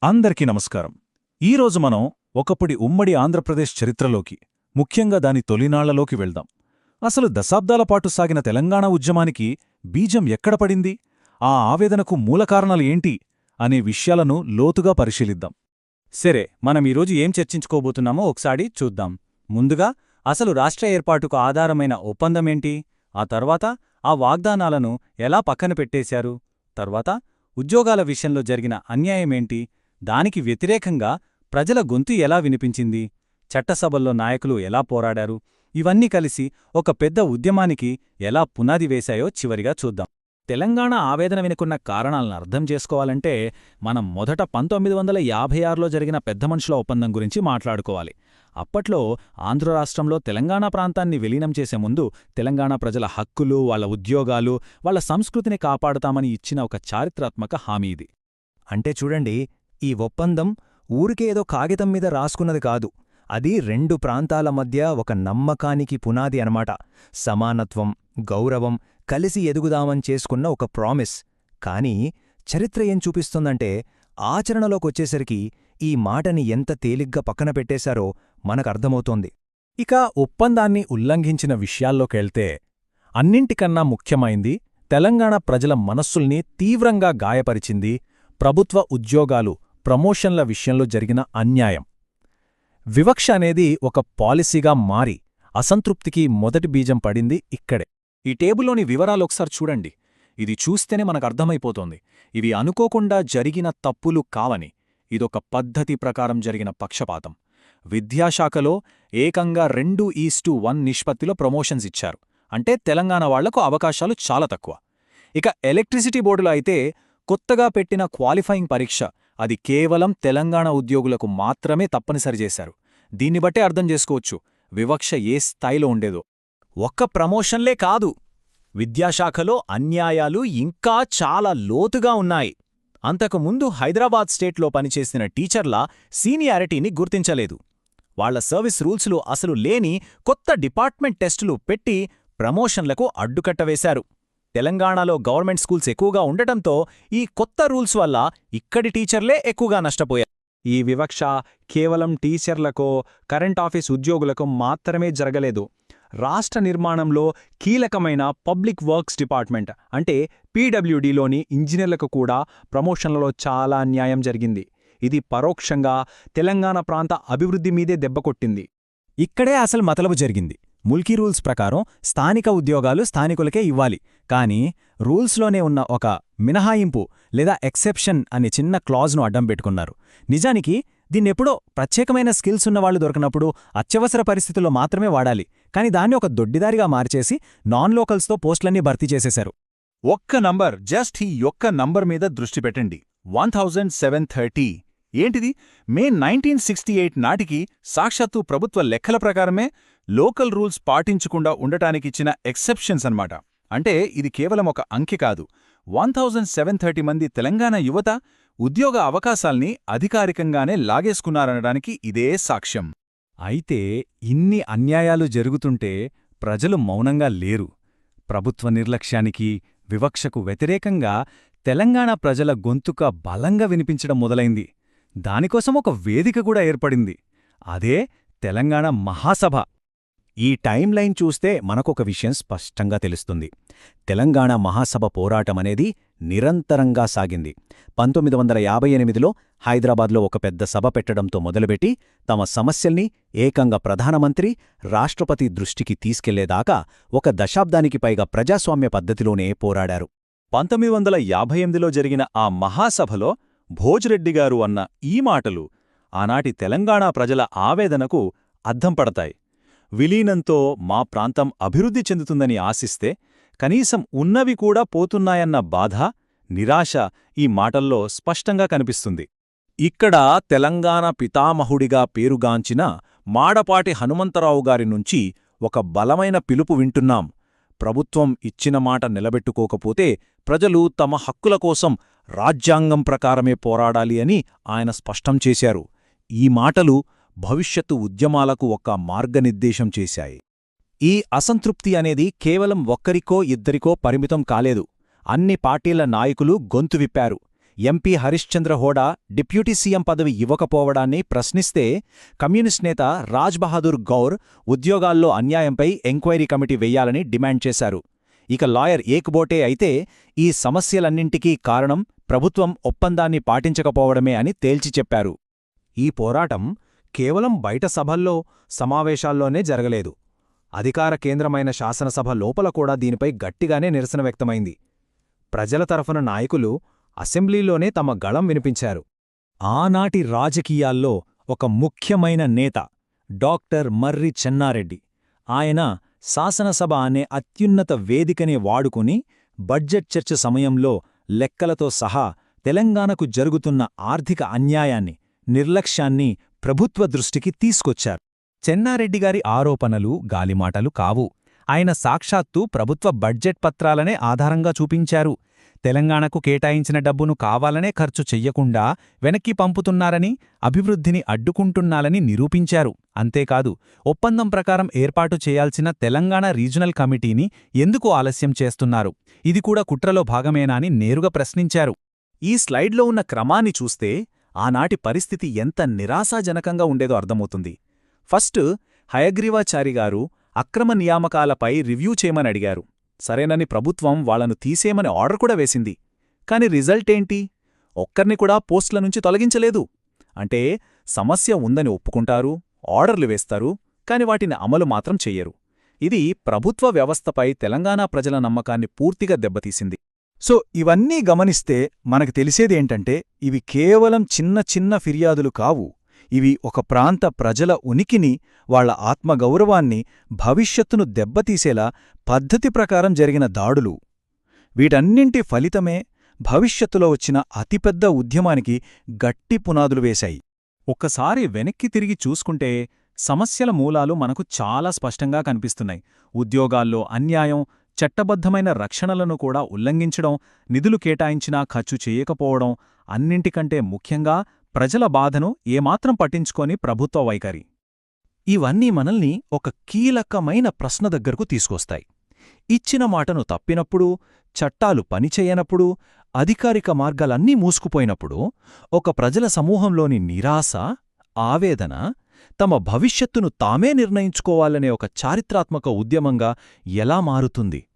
అందరికీ నమస్కారం. ఈరోజు మనం ఒకప్పటి ఉమ్మడి ఆంధ్రప్రదేశ్ చరిత్రలోకి, ముఖ్యంగా దాని తొలినాళ్లలోకి వెళ్దాం. అసలు దశాబ్దాల పాటు సాగిన తెలంగాణ ఉద్యమానికి బీజం ఎక్కడ పడింది, ఆ ఆవేదనకు మూలకారణాలు ఏంటి అనే విషయాలను లోతుగా పరిశీలిద్దాం. సరే, మనం ఈరోజు ఏం చర్చించుకోబోతున్నామో ఒకసారి చూద్దాం. ముందుగా అసలు రాష్ట్ర ఏర్పాటుకు ఆధారమైన ఒప్పందమేంటి, ఆ తర్వాత ఆ వాగ్దానాలను ఎలా పక్కన పెట్టేశారు, తర్వాత ఉద్యోగాల విషయంలో జరిగిన అన్యాయమేంటి, దానికి వ్యతిరేకంగా ప్రజల గొంతు ఎలా వినిపించింది, చట్టసభల్లో నాయకులు ఎలా పోరాడారు, ఇవన్నీ కలిసి ఒక పెద్ద ఉద్యమానికి ఎలా పునాది వేశాయో చివరిగా చూద్దాం. తెలంగాణ ఆవేదన వెనుకున్న కారణాలను అర్థం చేసుకోవాలంటే మనం మొదట 1956లో జరిగిన పెద్ద మనుషుల ఒప్పందం గురించి మాట్లాడుకోవాలి. అప్పట్లో ఆంధ్రరాష్ట్రంలో తెలంగాణ ప్రాంతాన్ని విలీనం చేసే ముందు తెలంగాణ ప్రజల హక్కులు, వాళ్ల ఉద్యోగాలు, వాళ్ల సంస్కృతిని కాపాడుతామని ఇచ్చిన ఒక చారిత్రాత్మక హామీ ఇది. అంటే చూడండి, ఈ ఒప్పందం ఊరికేదో కాగితం మీద రాసుకున్నది కాదు. అది రెండు ప్రాంతాల మధ్య ఒక నమ్మకానికి పునాది అనమాట. సమానత్వం, గౌరవం, కలిసి ఎదుగుదామని చేసుకున్న ఒక ప్రామిస్. కానీ చరిత్ర ఏం చూపిస్తుందంటే, ఆచరణలోకొచ్చేసరికి ఈ మాటని ఎంత తేలిగ్గా పక్కన పెట్టేశారో మనకర్థమవుతోంది. ఇక ఒప్పందాన్ని ఉల్లంఘించిన విషయాల్లోకెళ్తే అన్నింటికన్నా ముఖ్యమైంది, తెలంగాణ ప్రజల మనస్సుల్ని తీవ్రంగా గాయపరిచింది ప్రభుత్వ ఉద్యోగాలు, ప్రమోషన్ల విషయంలో జరిగిన అన్యాయం. వివక్ష అనేది ఒక పాలసీగా మారి అసంతృప్తికి మొదటి బీజం పడింది ఇక్కడే. ఈ టేబుల్లోని వివరాలొకసారి చూడండి. ఇది చూస్తేనే మనకర్థమైపోతోంది, ఇవి అనుకోకుండా జరిగిన తప్పులు కావని. ఇదొక పద్ధతి ప్రకారం జరిగిన పక్షపాతం. విద్యాశాఖలో ఏకంగా 2:1 నిష్పత్తిలో ప్రమోషన్స్ ఇచ్చారు. అంటే తెలంగాణ వాళ్లకు అవకాశాలు చాలా తక్కువ. ఇక ఎలక్ట్రిసిటీ బోర్డులో అయితే కొత్తగా పెట్టిన క్వాలిఫైయింగ్ పరీక్ష, అది కేవలం తెలంగాణ ఉద్యోగులకు మాత్రమే తప్పనిసరి చేశారు. దీన్ని బట్టే అర్థం చేసుకోవచ్చు వివక్ష ఏ స్థాయిలో ఉండేదో. ఒక్క ప్రమోషన్లే కాదు, విద్యాశాఖలో అన్యాయాలు ఇంకా చాలా లోతుగా ఉన్నాయి. అంతకుముందు హైదరాబాద్ స్టేట్లో పనిచేసిన టీచర్ల సీనియారిటీని గుర్తించలేదు. వాళ్ల సర్వీస్ రూల్స్లో అసలు లేని కొత్త డిపార్ట్మెంట్ టెస్టులు పెట్టి ప్రమోషన్లకు అడ్డుకట్టవేశారు. తెలంగాణలో గవర్నమెంట్ స్కూల్స్ ఎక్కువగా ఉండటంతో ఈ కొత్త రూల్స్ వల్ల ఇక్కడి టీచర్లే ఎక్కువగా నష్టపోయారు. ఈ వివక్ష కేవలం టీచర్లకో, కరెంట్ ఆఫీస్ ఉద్యోగులకు మాత్రమే జరగలేదు. రాష్ట్ర నిర్మాణంలో కీలకమైన పబ్లిక్ వర్క్స్ డిపార్ట్మెంట్ అంటే పీడబ్ల్యూడీలోని ఇంజనీర్లకు కూడా ప్రమోషన్లలో చాలా అన్యాయం జరిగింది. ఇది పరోక్షంగా తెలంగాణ ప్రాంత అభివృద్ధి మీదే దెబ్బకొట్టింది. ఇక్కడే అసలు మతలబు జరిగింది. ముల్కీ రూల్స్ ప్రకారం స్థానిక ఉద్యోగాలు స్థానికులకే ఇవ్వాలి. కానీ రూల్స్లోనే ఉన్న ఒక మినహాయింపు లేదా ఎక్సెప్షన్ అనే చిన్న క్లాజ్ను అడ్డం పెట్టుకున్నారు. నిజానికి దీన్నెప్పుడో ప్రత్యేకమైన స్కిల్స్ ఉన్నవాళ్లు దొరికినప్పుడు అత్యవసర పరిస్థితుల్లో మాత్రమే వాడాలి. కాని దాన్ని ఒక దొడ్డిదారిగా మార్చేసి నాన్ లోకల్స్తో పోస్టులన్నీ భర్తీ చేసేశారు. ఒక్క నంబర్, జస్ట్ ఈ ఒక్క నంబర్ మీద దృష్టి పెట్టండి. 1730. ఏంటిది? మే 1968 నాటికి సాక్షాత్తు ప్రభుత్వ లెక్కల ప్రకారమే లోకల్ రూల్స్ పాటించకుండా ఉండటానికిచ్చిన ఎక్సెప్షన్స్ అన్నమాట. అంటే ఇది కేవలం ఒక అంకె కాదు. 1730 మంది తెలంగాణ యువత ఉద్యోగ అవకాశాల్ని అధికారికంగానే లాగేసుకున్నారనడానికి ఇదే సాక్ష్యం. అయితే ఇన్ని అన్యాయాలు జరుగుతుంటే ప్రజలు మౌనంగా లేరు. ప్రభుత్వ నిర్లక్ష్యానికి, వివక్షకు వ్యతిరేకంగా తెలంగాణ ప్రజల గొంతుక బలంగా వినిపించడం మొదలైంది. దానికోసం ఒక వేదిక కూడా ఏర్పడింది. అదే తెలంగాణ మహాసభ. ఈ టైం లైన్ చూస్తే మనకొక విషయం స్పష్టంగా తెలుస్తుంది. తెలంగాణ మహాసభ పోరాటమనేది నిరంతరంగా సాగింది. 1958లో హైదరాబాద్లో ఒక పెద్ద సభ పెట్టడంతో మొదలుపెట్టి తమ సమస్యల్ని ఏకంగా ప్రధానమంత్రి, రాష్ట్రపతి దృష్టికి తీసుకెళ్లేదాకా ఒక దశాబ్దానికి పైగా ప్రజాస్వామ్య పద్ధతిలోనే పోరాడారు. 1958లో జరిగిన ఆ మహాసభలో భోజ్రెడ్డిగారు అన్న ఈ మాటలు ఆనాటి తెలంగాణ ప్రజల ఆవేదనకు అద్దం పడతాయి. విలీనంతో మా ప్రాంతం అభివృద్ధి చెందుతుందని ఆశిస్తే కనీసం ఉన్నవి కూడా పోతున్నాయన్న బాధ, నిరాశ ఈ మాటల్లో స్పష్టంగా కనిపిస్తుంది. ఇక్కడ తెలంగాణ పితామహుడిగా పేరుగాంచిన మాడపాటి హనుమంతరావు గారి నుంచి ఒక బలమైన పిలుపు వింటున్నాం. ప్రభుత్వం ఇచ్చిన మాట నిలబెట్టుకోకపోతే ప్రజలు తమ హక్కుల కోసం రాజ్యాంగం ప్రకారమే పోరాడాలి అని ఆయన స్పష్టం చేశారు. ఈ మాటలు భవిష్యత్తు ఉద్యమాలకు ఒక మార్గనిర్దేశం చేశాయి. ఈ అసంతృప్తి అనేది కేవలం ఒక్కరికో ఇద్దరికో పరిమితం కాలేదు. అన్ని పార్టీల నాయకులు గొంతు విప్పారు. MP Harishchandra Hooda deputy CM పదవి ఇవ్వకపోవడాన్ని ప్రశ్నిస్తే కమ్యూనిస్ట్ నేత రాజ్ బహాదూర్ గౌర్ ఉద్యోగాల్లో అన్యాయంపై ఎంక్వైరీ కమిటీ వెయ్యాలని డిమాండ్ చేశారు. ఇక లాయర్ ఏక్బోటే అయితే ఈ సమస్యలన్నింటికీ కారణం ప్రభుత్వం ఒప్పందాన్ని పాటించకపోవడమే అని తేల్చి చెప్పారు. ఈ పోరాటం కేవలం బయట సభల్లో, సమావేశాల్లోనే జరగలేదు. అధికార కేంద్రమైన శాసనసభ లోపల కూడా దీనిపై గట్టిగానే నిరసన వ్యక్తమైంది. ప్రజల తరఫున నాయకులు అసెంబ్లీలోనే తమ గళం వినిపించారు. ఆనాటి రాజకీయాల్లో ఒక ముఖ్యమైన నేత డాక్టర్ మర్రి చెన్నారెడ్డి. ఆయన శాసనసభ అనే అత్యున్నత వేదికనే వాడుకుని బడ్జెట్ చర్చ సమయంలో లెక్కలతో సహా తెలంగాణకు జరుగుతున్న ఆర్థిక అన్యాయాన్ని, నిర్లక్ష్యాన్ని ప్రభుత్వ దృష్టికి తీసుకొచ్చారు. చెన్నారెడ్డిగారి ఆరోపణలు గాలిమాటలు కావు. ఆయన సాక్షాత్తు ప్రభుత్వ బడ్జెట్ పత్రాలనే ఆధారంగా చూపించారు. తెలంగాణకు కేటాయించిన డబ్బును కావాలనే ఖర్చు చెయ్యకుండా వెనక్కి పంపుతున్నారని, అభివృద్ధిని అడ్డుకుంటున్నారని నిరూపించారు. అంతేకాదు, ఒప్పందం ప్రకారం ఏర్పాటు చేయాల్సిన తెలంగాణ రీజనల్ కమిటీని ఎందుకు ఆలస్యం చేస్తున్నారు, ఇది కూడా కుట్రలో భాగమేనా అని నేరుగా ప్రశ్నించారు. ఈ స్లైడ్లో ఉన్న క్రమాన్ని చూస్తే ఆనాటి పరిస్థితి ఎంత నిరాశాజనకంగా ఉండేదో అర్థమవుతుంది. ఫస్ట్ హయగ్రీవాచారిగారు అక్రమ నియామకాలపై రివ్యూ చేయమని అడిగారు. సరేనని ప్రభుత్వం వాళ్లను తీసేయమని ఆర్డర్ కూడా వేసింది. కాని రిజల్టేంటి? ఒక్కర్ని కూడా పోస్టుల నుంచి తొలగించలేదు. అంటే సమస్య ఉందని ఒప్పుకుంటారు, ఆర్డర్లు వేస్తారు, కాని వాటిని అమలు మాత్రం చెయ్యరు. ఇది ప్రభుత్వ వ్యవస్థపై తెలంగాణ ప్రజల నమ్మకాన్ని పూర్తిగా దెబ్బతీసింది. సో ఇవన్నీ గమనిస్తే మనకు తెలిసేదేంటంటే ఇవి కేవలం చిన్న చిన్న ఫిర్యాదులు కావు. ఇవి ఒక ప్రాంత ప్రజల ఉనికిని, వాళ్ల ఆత్మగౌరవాన్ని, భవిష్యత్తును దెబ్బతీసేలా పద్ధతి ప్రకారం జరిగిన దాడులు. వీటన్నింటి ఫలితమే భవిష్యత్తులో వచ్చిన అతిపెద్ద ఉద్యమానికి గట్టి పునాదులు వేశాయి. ఒక్కసారి వెనక్కి తిరిగి చూసుకుంటే సమస్యల మూలాలు మనకు చాలా స్పష్టంగా కనిపిస్తున్నాయి. ఉద్యోగాల్లో అన్యాయం, చట్టబద్ధమైన రక్షణలను కూడా ఉల్లంఘించడం, నిధులు కేటాయించినా ఖర్చు చేయకపోవడం, అన్నింటికంటే ముఖ్యంగా ప్రజల బాధను ఏమాత్రం పట్టించుకోని ప్రభుత్వ వైఖరి. ఇవన్నీ మనల్ని ఒక కీలకమైన ప్రశ్న దగ్గరకు తీసుకొస్తాయి. ఇచ్చిన మాటను తప్పినప్పుడు, చట్టాలు పనిచేయనప్పుడు, అధికారిక మార్గాలన్నీ మూసుకుపోయినప్పుడు ఒక ప్రజల సమూహంలోని నిరాశ, ఆవేదన తమ భవిష్యత్తును తామే నిర్ణయించుకోవాలనే ఒక చారిత్రాత్మక ఉద్యమంగా ఎలా మారుతుంది?